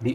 The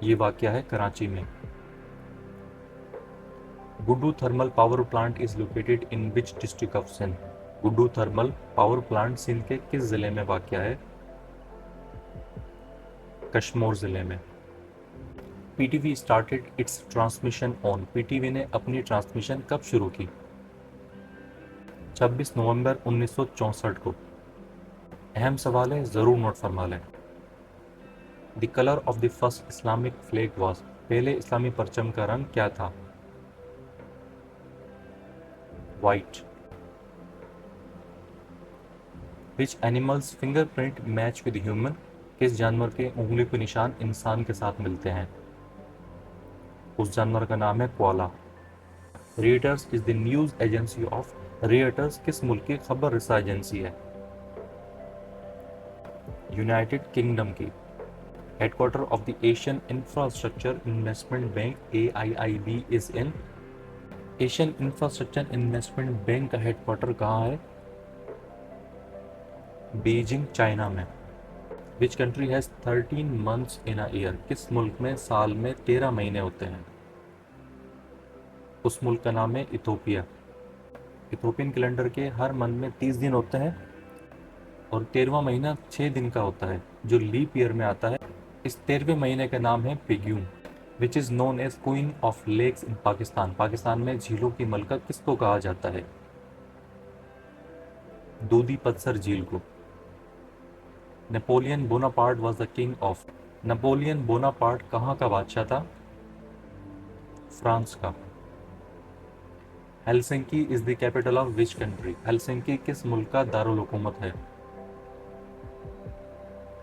یہ واقع ہے کراچی میں. Guddu thermal power plant is located in which district of Sindh? Guddu thermal power plant Sindh کے کس ضلع میں واقع ہے؟ کشمور ضلع میں. P T V started its transmission on? P T V نے اپنی ٹرانسمیشن کب شروع کی؟ 26 نومبر 1964 کو. اہم سوال ہے، ضرور نوٹ فرما لیں. The colour of the first Islamic flag was? پہلے اسلامی پرچم کا رنگ کیا تھا؟ White. Which animals fingerprint match with human? کس جانور کے انگلی کے نشان انسان کے ساتھ ملتے ہیں؟ اس جانور کا نام ہے koala. Reuters is the news agency of? Reuters کس ملک کی خبر رساں ایجنسی ہے؟ یونائٹڈ کنگڈم کی. Headquarter of the Asian infrastructure investment bank AIIB is in? Asian infrastructure investment bank کا ہیڈ کوارٹر کہاں ہے؟ بیجنگ، چائنا میں. Which country has 13 months in a year؟ کس ملک میں سال میں 13 مہینے ہوتے ہیں؟ اس ملک کا نام ہے ایتھوپیا. ایتھوپین کیلنڈر کے ہر منتھ میں 30 دن ہوتے ہیں اور 13واں مہینہ 6 دن کا ہوتا ہے جو لیپ ایئر میں آتا ہے. اس 13ویں مہینے کا نام ہے پیگیوم. Which is known as queen of lakes in Pakistan? Pakistan میں جھیلوں کی ملکہ کس کو کہا جاتا ہے؟ دودھی پتسر جھیل کو. Napoleon Bonaparte was the king of? Napoleon Bonaparte کہاں کا بادشاہ تھا؟ فرانس کا. Helsinki is the capital of which country? Helsinki کس ملک کا دارالحکومت ہے؟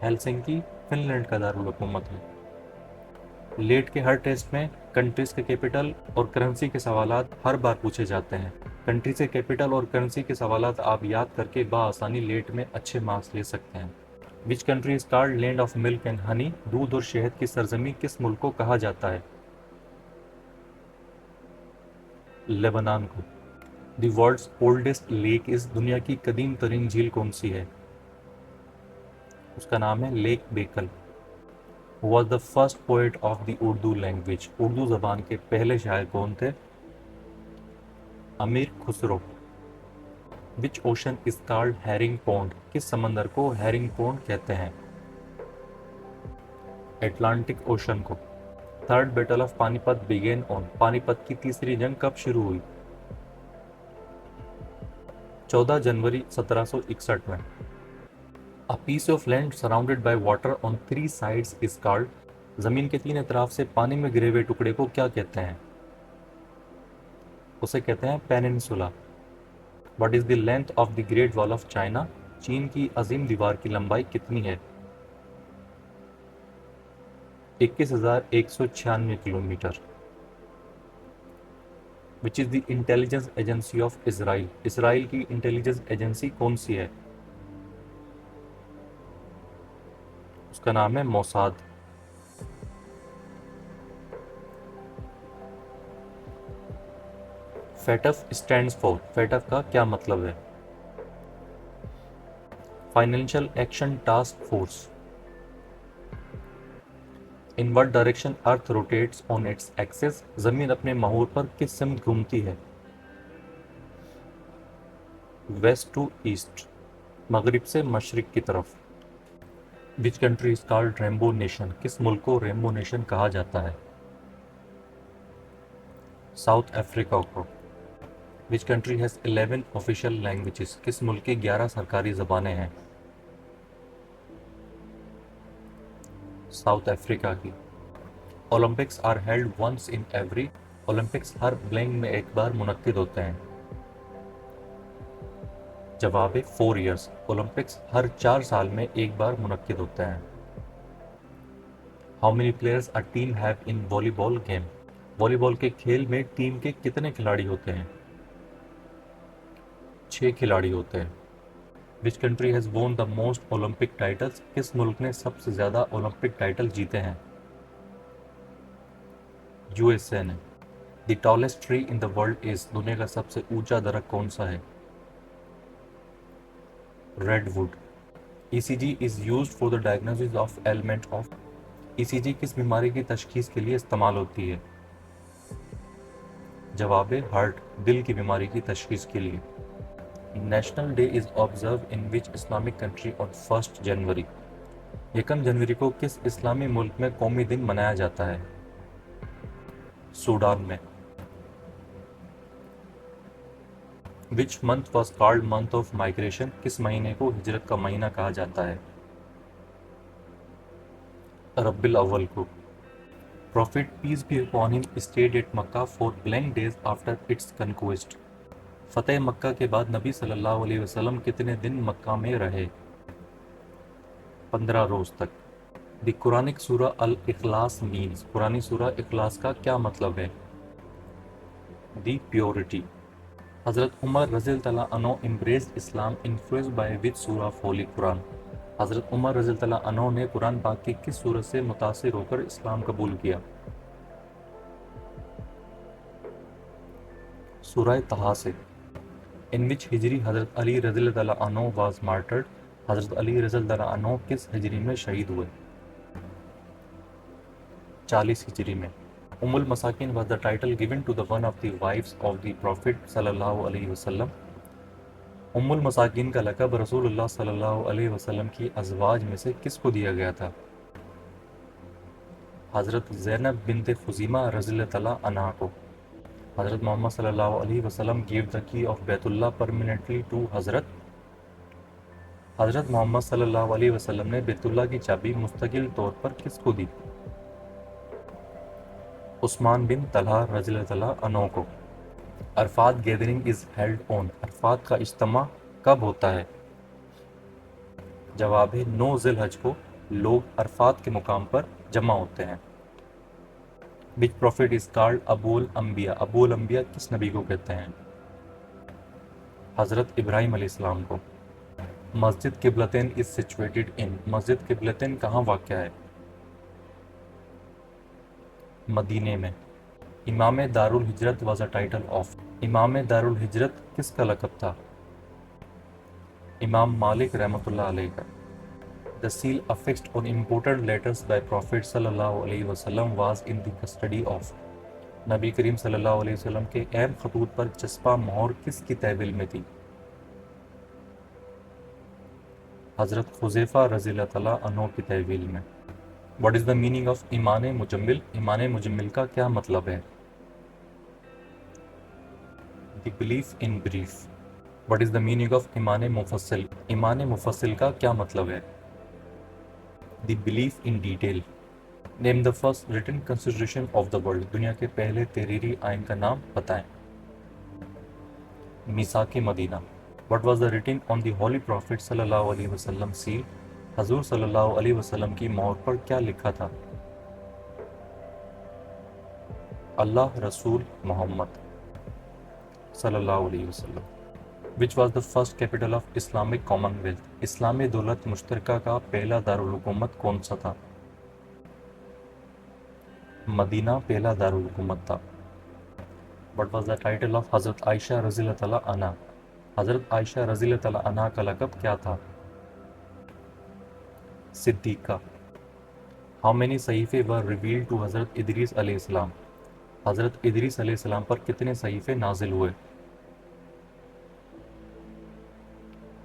ہیلسنکی فن لینڈ کا دارالحکومت ہے. لیٹ کے ہر ٹیسٹ میں کنٹریز کے کیپٹل اور کرنسی کے سوالات ہر بار پوچھے جاتے ہیں. کنٹری سے کیپٹل اور کرنسی کے سوالات آپ یاد کر کے بآسانی لیٹ میں اچھے مارکس لے سکتے ہیں. Which country is called land of milk and honey? دودھ اور شہد کی سرزمین کس ملک کو کہا جاتا ہے؟ لیبنان کو. دی ورلڈز اولڈسٹ لیک از؟ دنیا کی قدیم ترین جھیل کون سی ہے؟ اس کا نام ہے lake Baikal. Was the first poet of the Urdu language? Urdu زبان کے پہلے شاعر کون تھے؟ Amir Khusro. Which ocean is called herring pond? کس سمندر کو ہیرنگ پونڈ کہتے ہیں؟ اٹلانٹک اوشن کو. Third battle of Panipat begin آن؟ پانی پت کی تیسری جنگ کب شروع ہوئی؟ 14 جنوری 1761 میں. A piece of land surrounded by water on 3 sides is called؟ زمین کے 3 اطراف سے پانی میں گرے ہوئے ٹکڑے کو کیا کہتے ہیں؟ اسے کہتے ہیں peninsula. What is the length of the Great Wall of China؟ چین کی عظیم دیوار کی لمبائی کتنی ہے؟ 21,196 kilometre. Which is the intelligence agency of Israel؟ اسرائیل کی انٹیلیجنس ایجنسی کون سی ہے؟ اس کا نام ہے Mossad. FATF stands for? FATF کا کیا مطلب ہے؟ Financial action task force. In what direction earth rotates on its axis? زمین اپنے محور پر کس سمت گھومتی ہے؟ ویسٹ ٹو ایسٹ، مغرب سے مشرق کی طرف. وچ country is called Rambo nation? کس ملک کو ریمبو نیشن کہا جاتا ہے؟ ساؤتھ افریقہ کو. وچ کنٹری ہیز 11 آفیشیل لینگویجز؟ کس ملک کی 11 سرکاری زبانیں ہیں؟ ساؤتھ افریقہ کی. Olympics are held once in every? Olympics ہر بلینک میں ایک بار منعقد ہوتے ہیں. جواب ہے 4 years. اولمپکس ہر 4 سال میں ایک بار منعقد ہوتے ہیں. How many players a team have in والی بال گیم؟ والی بال کے کھیل میں ٹیم کے کتنے کھلاڑی ہوتے ہیں؟ 6 کھلاڑی ہوتے ہیں. Which country has won the most Olympic titles? کس ملک نے سب سے زیادہ اولمپک ٹائٹل جیتے ہیں؟ USA نے. The tallest tree in the world is? دنیا کا سب سے اونچا درخت کون سا ہے؟ Redwood. ECG is used for the diagnosis of ailment of؟ ECG کس بیماری کی تشخیص کے لیے استعمال ہوتی ہے؟ جواب ہارٹ، دل کی بیماری کی تشخیص کے لیے۔ National day is observe in which Islamic country on 1 جنوری؟ یکم جنوری کو کس اسلامی ملک میں قومی دن منایا جاتا ہے؟ سوڈان میں۔ Which month was called month of migration? کس مہینے کو ہجرت کا مہینہ کہا جاتا ہے؟ ربیع الاول کو۔ Prophet peace be upon him stayed at Makkah for blank days after its conquest. فتح مکہ کے بعد نبی صلی اللہ علیہ وسلم کتنے دن مکہ میں رہے؟ 15 روز تک۔ دی قرآنک سورہ الاخلاص مینز؟ قرآنی سورہ اخلاص کا کیا مطلب ہے؟ دی پیورٹی۔ حضرت عمر رضی اللہ عنہ embraced Islam influenced by which سورہ of Holy قرآن؟ حضرت عمر رضی اللہ عنہ نے قرآن پاک کی کس سورت سے متاثر ہو کر اسلام قبول کیا؟ سورہ طٰہٰ سے۔ ان وچ ہجری حضرت علی رضی اللہ عنہ واز مارٹرڈ؟ حضرت علی رضی اللہ عنہ کس ہجری میں شہید ہوئے؟ 40 ہجری میں۔ ام المساکین was the title given to the one of the wives of the Prophet صلی اللہ علیہ وسلم۔ ام المساکین کا لقب رسول اللہ صلی اللہ علیہ وسلم کی ازواج میں سے کس کو دیا گیا تھا؟ حضرت زینب بنت خزیمہ رضی اللہ عنہا کو۔ حضرت محمد صلی اللہ علیہ وسلم gave the key of بیت اللہ permanently to حضرت محمد صلی اللہ علیہ وسلم نے بیت اللہ کی چابی مستقل طور پر کس کو دی؟ عثمان بن طلحہ رضی اللہ عنہ کو۔ Arafat gathering is held on? Arafat کا اجتماع کب ہوتا ہے؟ جواب ہے 9 ذی الحج کو لوگ عرفات کے مقام پر جمع ہوتے ہیں۔ which prophet is called ابو الانبیاء؟ ابو الانبیاء کس نبی کو کہتے ہیں؟ حضرت ابراہیم علیہ السلام کو۔ مسجد قبلتین is situated in؟ مسجد قبلتین کہاں واقع ہے؟ مدینے میں۔ امام دار الہجرت was a title of؟ امام دار الہجرت کس کا لقب تھا؟ امام مالک رحمۃ اللہ علیہ کا۔ The seal affixed on imported letters by Prophet صلی اللہ علیہ وسلم was in the custody of؟ نبی کریم صلی اللہ علیہ وسلم کے اہم خطوط پر چسپاں مہر کس کی تحویل میں تھی؟ حضرت حذیفہ رضی اللہ عنہ کی تحویل میں۔ What is the meaning of ایمان مجمل؟ ایمان مجمل کا کیا مطلب ہے؟ The belief in brief۔ What is the meaning of ایمان مفصل؟ ایمان مفصل کا کیا مطلب ہے؟ The belief in detail۔ Name the first written constitution of the world۔ دنیا کے پہلے تحریری آئین کا نام بتائیں۔ میثاق مدینہ۔ What was the written on the holy prophet صلی اللہ علیہ وسلم seal؟ حضور صلی اللہ علیہ وسلم کی مہر پر کیا لکھا تھا؟ اللہ رسول محمد صلی اللہ علیہ وسلم۔ Which was the first capital of Islamic Commonwealth؟ اسلامی دولت مشترکہ کا پہلا دارالحکومت کون سا تھا؟ مدینہ پہلا دارالحکومت تھا۔ What was the title of حضرت عائشہ رضی اللہ عنہا؟ حضرت عائشہ رضی اللہ عنہا کا لقب کیا تھا؟ صدیقہ۔ How many صحیفے were revealed to حضرت ادریس علیہ السلام؟ حضرت ادریس علیہ السلام پر کتنے صحیفے نازل ہوئے؟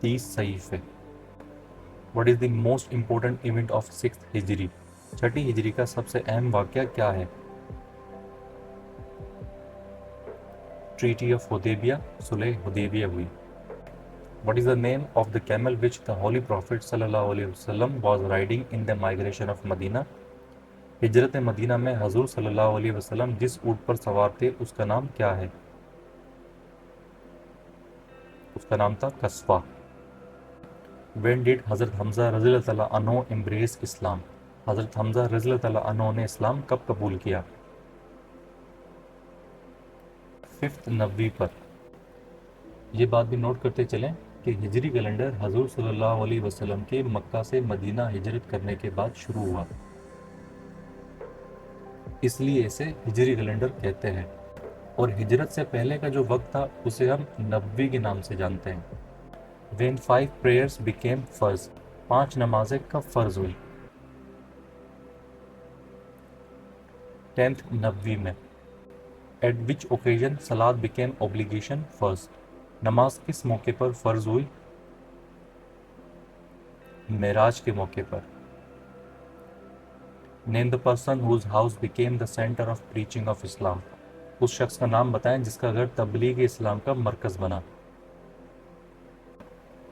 30 صحیفے۔ What is the most important event of 6th ہجری؟ چھٹی ہجری کا سب سے اہم واقعہ کیا ہے؟ ٹریٹی آف حدیبیہ، صلح حدیبیہ ہوئی۔ What is the name of the camel which the Holy Prophet صلی اللہ علیہ وسلم was riding in the migration of مدینہ؟ ہجرت مدینہ میں حضور صلی اللہ علیہ وسلم جس اونٹ پر سوار تھے اس کا نام کیا ہے؟ اس کا نام تھا قصفہ۔ When did حضرت حمزہ رضی اللہ عنہ embrace اسلام؟ حضرت حمزہ رضی اللہ عنہ نے اسلام کب قبول کیا؟ 5 نوی پر۔ یہ بات بھی نوٹ کرتے چلیں کہ ہجری کیلنڈر حضور صلی اللہ علیہ وسلم کے مکہ سے مدینہ ہجرت کرنے کے بعد شروع ہوا، اس لیے اسے ہجری کیلنڈر کہتے ہیں، اور ہجرت سے پہلے کا جو وقت تھا اسے ہم نبوی کے نام سے جانتے ہیں۔ When 5 prayers became فرض؟ 5 نمازیں کب فرض ہوئی؟ 10th نبوی میں. At which occasion salad became obligation first. نماز کس موقع پر فرض ہوئی؟ معراج کے موقع پر. Name the person whose house became the center of preaching of Islam. اس شخص کا نام بتائیں جس کا گھر تبلیغ اسلام کا مرکز بنا.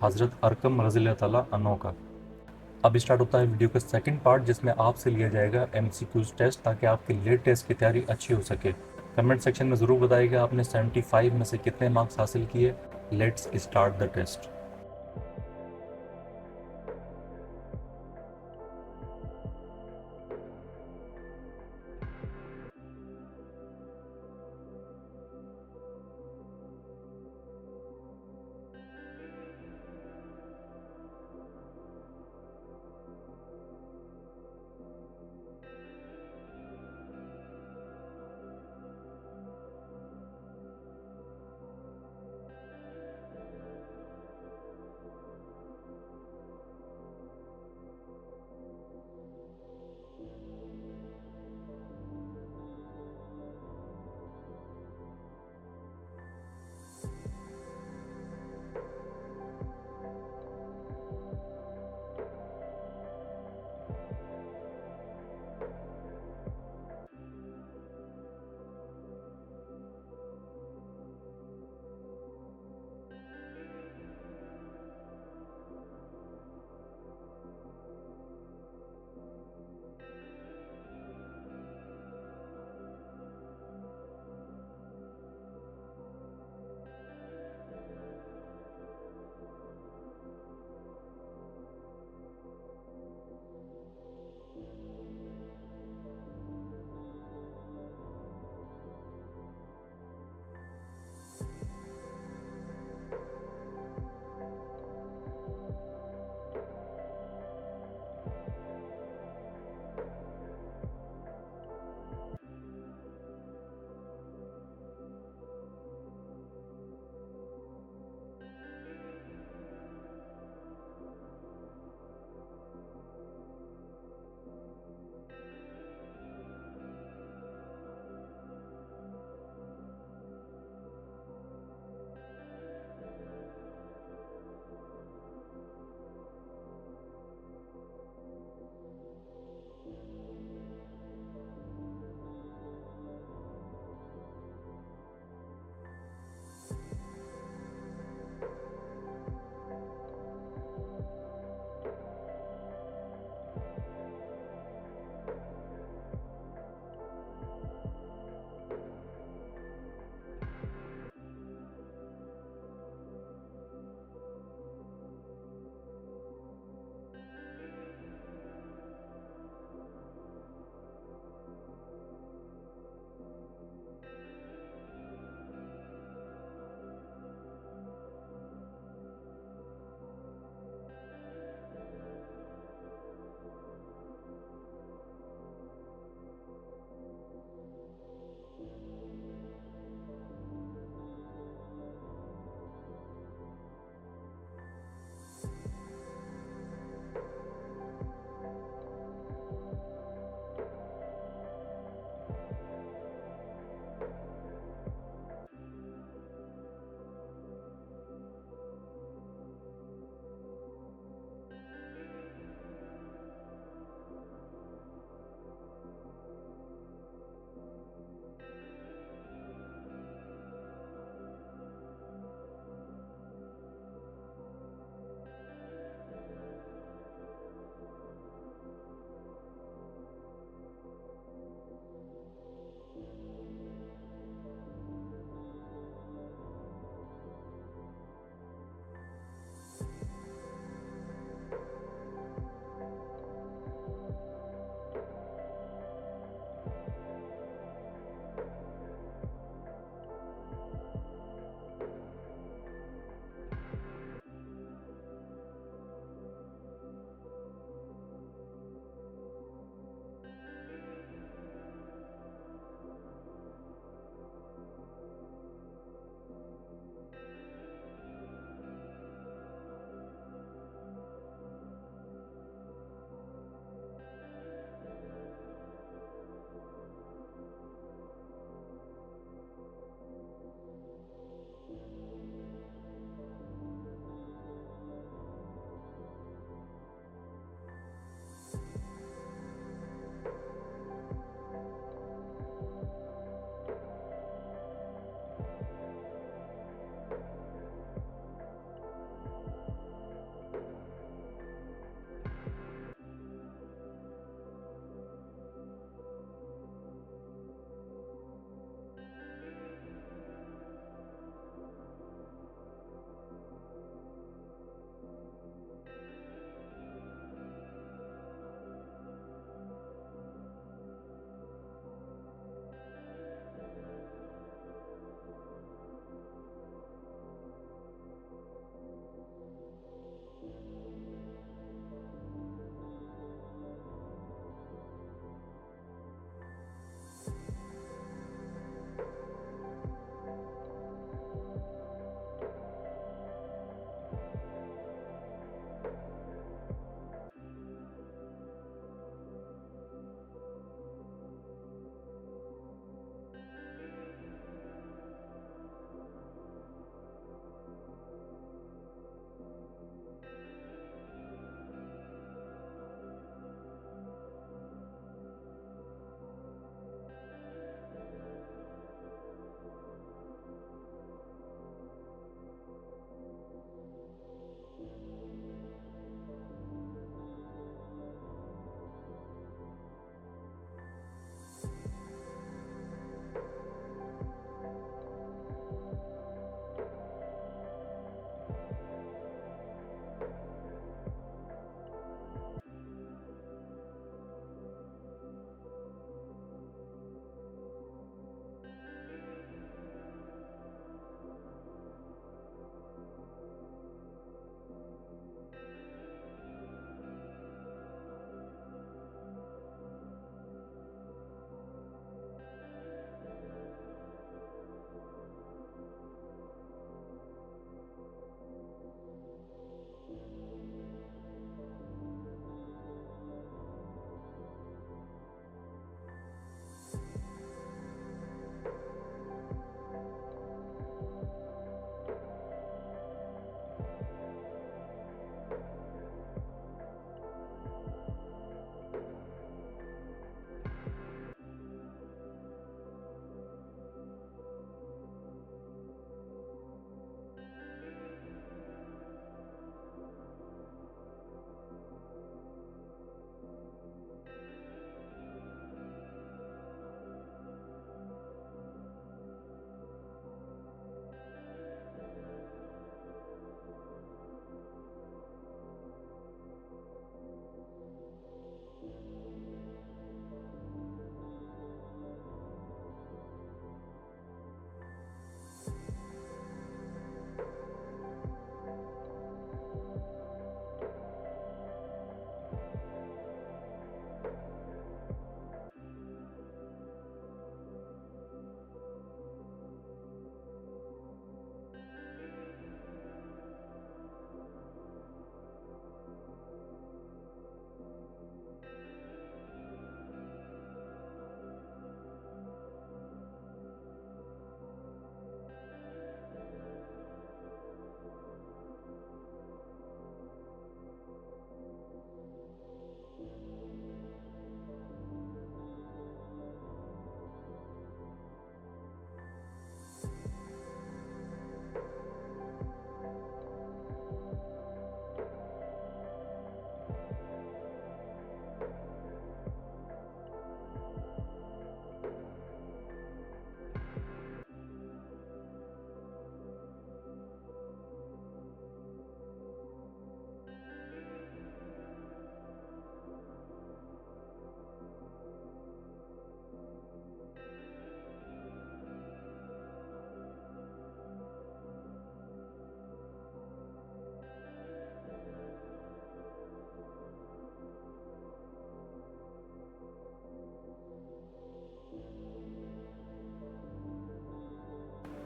حضرت ارقم رضی اللہ تعالیٰ عنہ کا. اب اسٹارٹ ہوتا ہے ویڈیو کا سیکنڈ پارٹ جس میں آپ سے لیا جائے گا MCQs ٹیسٹ تاکہ آپ کی لیٹ ٹیسٹ کی تیاری اچھی ہو سکے. کمنٹ سیکشن میں ضرور بتائیے گا آپ نے 75 میں سے کتنے مارکس حاصل کیے. Let's start the test.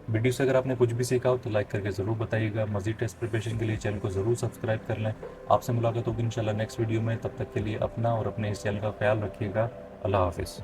Video سے اگر آپ نے کچھ بھی سیکھا ہو تو لائک کر کے ضرور بتائیے گا. مزید ٹیسٹ پریپریشن کے لیے چینل کو ضرور سبسکرائب کر لیں. آپ سے ملاقات ہوگی انشاءاللہ نیکسٹ ویڈیو میں. تب تک کے لیے اپنا اور اپنے اس چینل کا خیال رکھیے گا. اللہ حافظ.